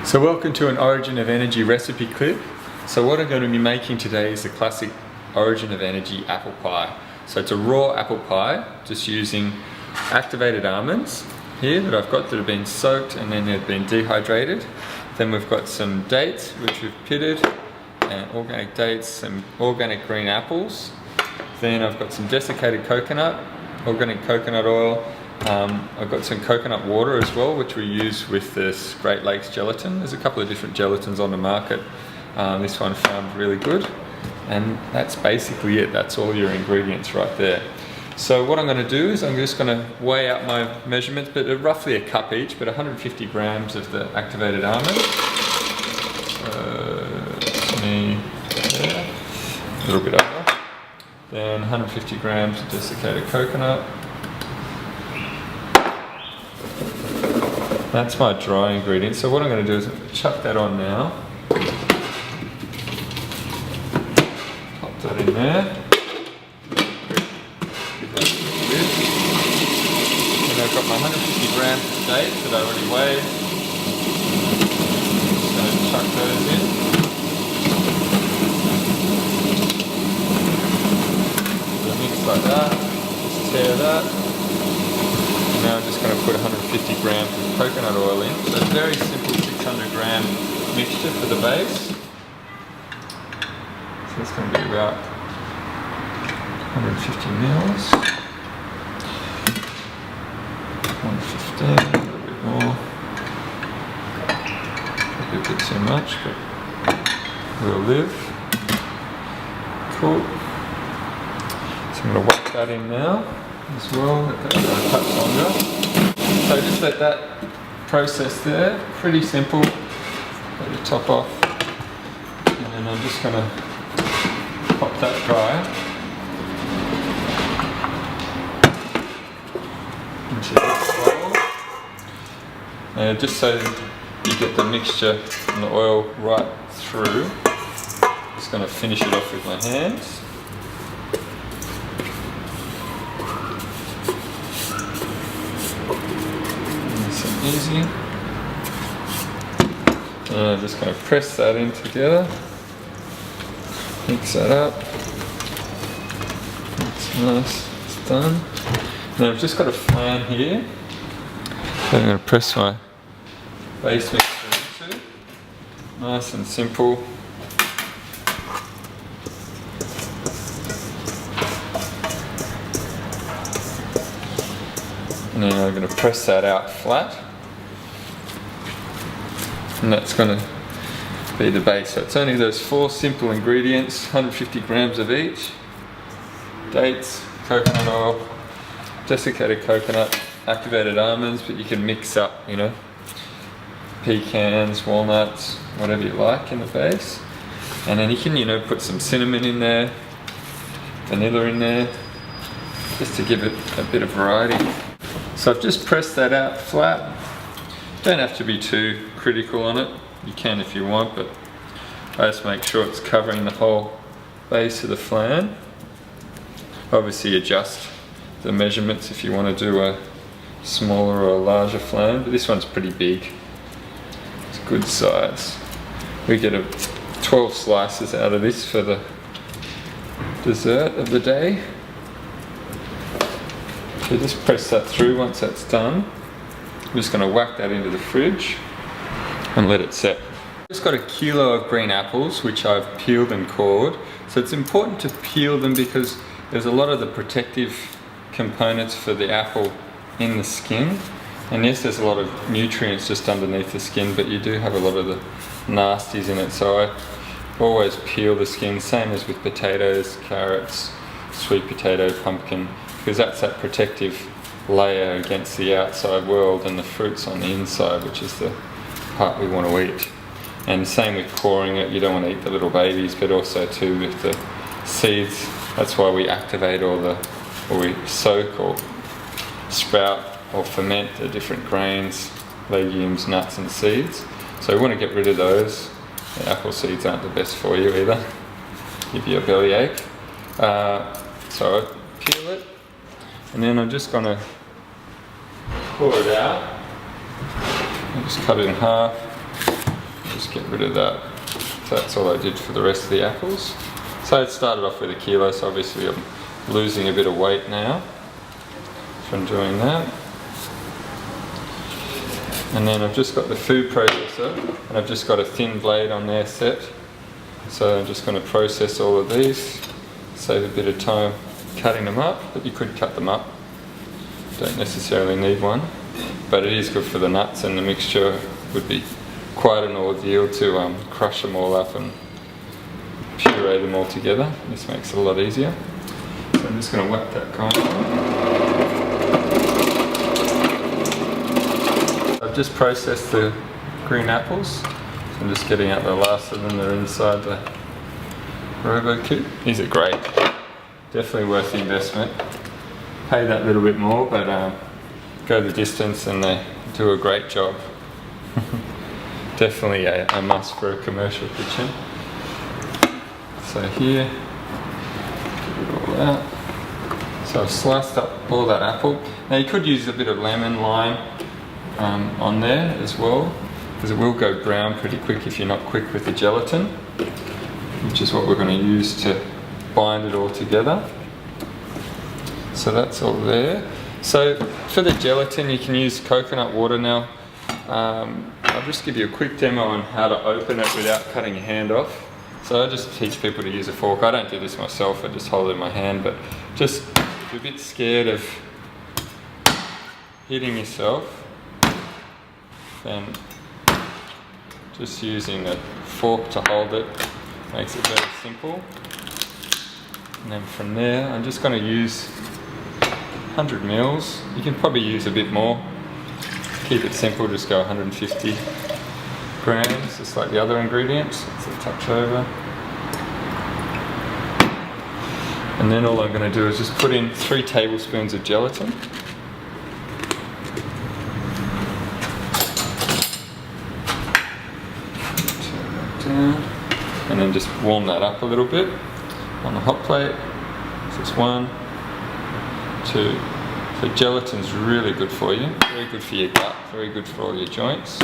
So welcome to an Origin of Energy recipe clip. So what I'm going to be making today is the classic Origin of Energy apple pie. So it's a raw apple pie, just using activated almonds here that I've got that have been soaked and then they've been dehydrated. Then we've got some dates which we've pitted, and organic dates, some organic green apples. Then I've got some desiccated coconut, organic coconut oil. I've got some coconut water as well, which we use with this Great Lakes gelatin. There's a couple of different gelatins on the market. This one found really good. And that's basically it. That's all your ingredients right there. So what I'm going to do is I'm just going to weigh out my measurements, but roughly a cup each, but 150 grams of the activated almond. A little bit over. Then 150 grams of desiccated coconut. That's my dry ingredient. So what I'm going to do is chuck that on now. Pop that in there. And I've got my 150 grams of dates that I already weighed. Just going to chuck those in. So mix like that. Just tear that. Now I'm just going to put 150 grams of coconut oil in. So it's a very simple 600 gram mixture for the base. So it's going to be about 150 mils. 115, a little bit more. Probably a bit too much, but we'll live. Cool. So I'm going to whack that in now as well, let that go a touch longer. So just let that process there, pretty simple. Let the top off, and then I'm just going to pop that dry into this bowl. And just so you get the mixture and the oil right through, I'm just going to finish it off with my hands. Easy. And I'm just going to press that in together, mix that up. That's nice, it's done. Now I've just got a flan here, so I'm going to press my base mixture into. Nice and simple. And then I'm going to press that out flat. And that's going to be the base. So it's only those four simple ingredients, 150 grams of each. Dates, coconut oil, desiccated coconut, activated almonds, but you can mix up, you know, pecans, walnuts, whatever you like in the base. And then you can, you know, put some cinnamon in there, vanilla in there, just to give it a bit of variety. So I've just pressed that out flat. Don't have to be too critical on it. You can if you want, but I just make sure it's covering the whole base of the flan. Obviously adjust the measurements if you want to do a smaller or a larger flan, but this one's pretty big. It's a good size. We get 12 slices out of this for the dessert of the day. So just press that through. Once that's done, I'm just going to whack that into the fridge and let it set. I've just got a kilo of green apples which I've peeled and cored. So it's important to peel them because there's a lot of the protective components for the apple in the skin. And yes, there's a lot of nutrients just underneath the skin, but you do have a lot of the nasties in it. So I always peel the skin, same as with potatoes, carrots, sweet potato, pumpkin, because that's that protective layer against the outside world, and the fruit's on the inside, which is the part we want to eat. And same with coring it, you don't want to eat the little babies, but also too with the seeds. That's why we activate or we soak or sprout or ferment the different grains, legumes, nuts and seeds. So we want to get rid of those. The apple seeds aren't the best for you either, give you a bellyache. So I peel it, and then I'm just going to pour it out. I'll just cut it in half. Just get rid of that. So that's all I did for the rest of the apples. So it started off with a kilo, so obviously I'm losing a bit of weight now from doing that. And then I've just got the food processor, and I've just got a thin blade on there set. So I'm just going to process all of these, save a bit of time cutting them up, but you could cut them up. Don't necessarily need one, but it is good for the nuts, and the mixture would be quite an ordeal to crush them all up and puree them all together. This makes it a lot easier. So I'm just going to whack that kind of. I've just processed the green apples. So I'm just getting out the last of them that are inside the Robo kit. These are great. Definitely worth the investment. Pay that little bit more, but go the distance and they do a great job. Definitely a must for a commercial kitchen. So here, get rid of all that. So I've sliced up all that apple. Now you could use a bit of lemon, lime on there as well, because it will go brown pretty quick if you're not quick with the gelatin, which is what we're going to use to bind it all together. So that's all there. So for the gelatin you can use coconut water now. I'll just give you a quick demo on how to open it without cutting your hand off. So I just teach people to use a fork. I don't do this myself, I just hold it in my hand, but just if you're a bit scared of hitting yourself, then just using a fork to hold it makes it very simple. And then from there I'm just going to use 100 mils. You can probably use a bit more. Keep it simple, just go 150 grams, just like the other ingredients. It's a touch over. And then all I'm going to do is just put in 3 tablespoons of gelatin. Turn that down. And then just warm that up a little bit on the hot plate. So it's 1, 2. So gelatin's really good for you, very good for your gut, very good for all your joints.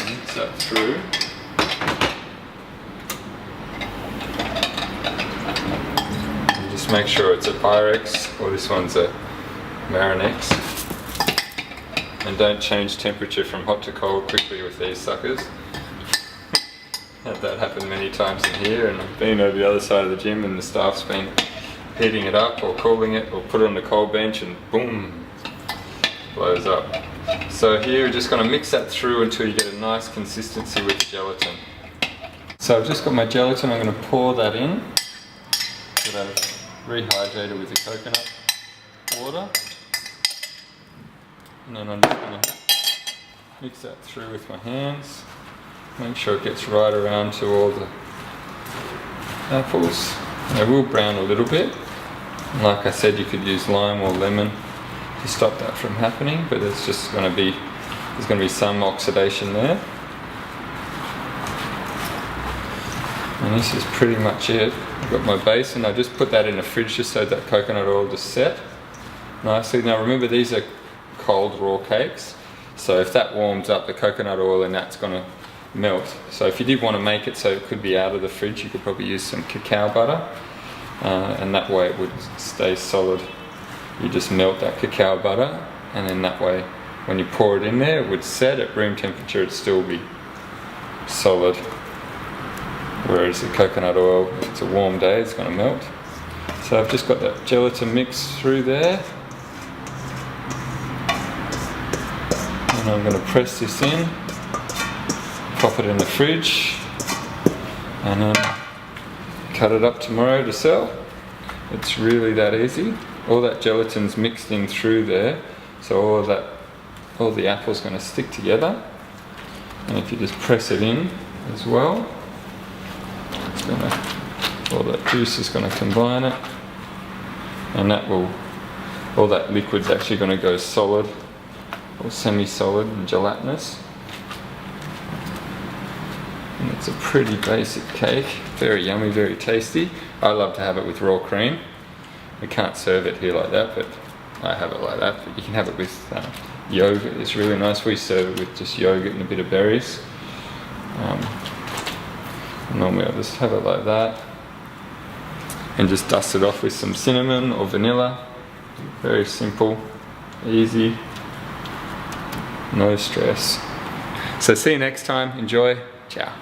Mix that through. And just make sure it's a Pyrex, or this one's a Marinex. And don't change temperature from hot to cold quickly with these suckers. Had that happen many times in here, and I've been over the other side of the gym and the staff's been heating it up or cooling it, or put it on the cold bench and boom, blows up. So here we're just going to mix that through until you get a nice consistency with the gelatin. So I've just got my gelatin, I'm going to pour that in that I've rehydrated with the coconut water, and then I'm just going to mix that through with my hands, make sure it gets right around to all the apples. They will brown a little bit. Like I said, you could use lime or lemon to stop that from happening, but it's just going to be, there's going to be some oxidation there. And this is pretty much it. I've got my base, and I just put that in the fridge just so that coconut oil just set nicely. Now remember, these are cold raw cakes, so if that warms up, the coconut oil and that's going to melt. So if you did want to make it so it could be out of the fridge, you could probably use some cacao butter, and that way it would stay solid. You just melt that cacao butter, and then that way when you pour it in there, it would set at room temperature, it'd still be solid. Whereas the coconut oil, if it's a warm day, it's going to melt. So I've just got that gelatin mix through there, and I'm going to press this in, pop it in the fridge, and then cut it up tomorrow to sell. It's really that easy. All that gelatin's mixed in through there, so all the apple's going to stick together. And if you just press it in as well, it's going to, all that juice is going to combine it, and that will, all that liquid's actually going to go solid or semi-solid and gelatinous. And it's a pretty basic cake, very yummy, very tasty. I love to have it with raw cream. We can't serve it here like that, but I have it like that. But you can have it with yogurt is really nice. We serve it with just yogurt and a bit of berries. Normally I'll just have it like that and just dust it off with some cinnamon or vanilla. Very simple, easy, no stress. So see you next time. Enjoy. Ciao.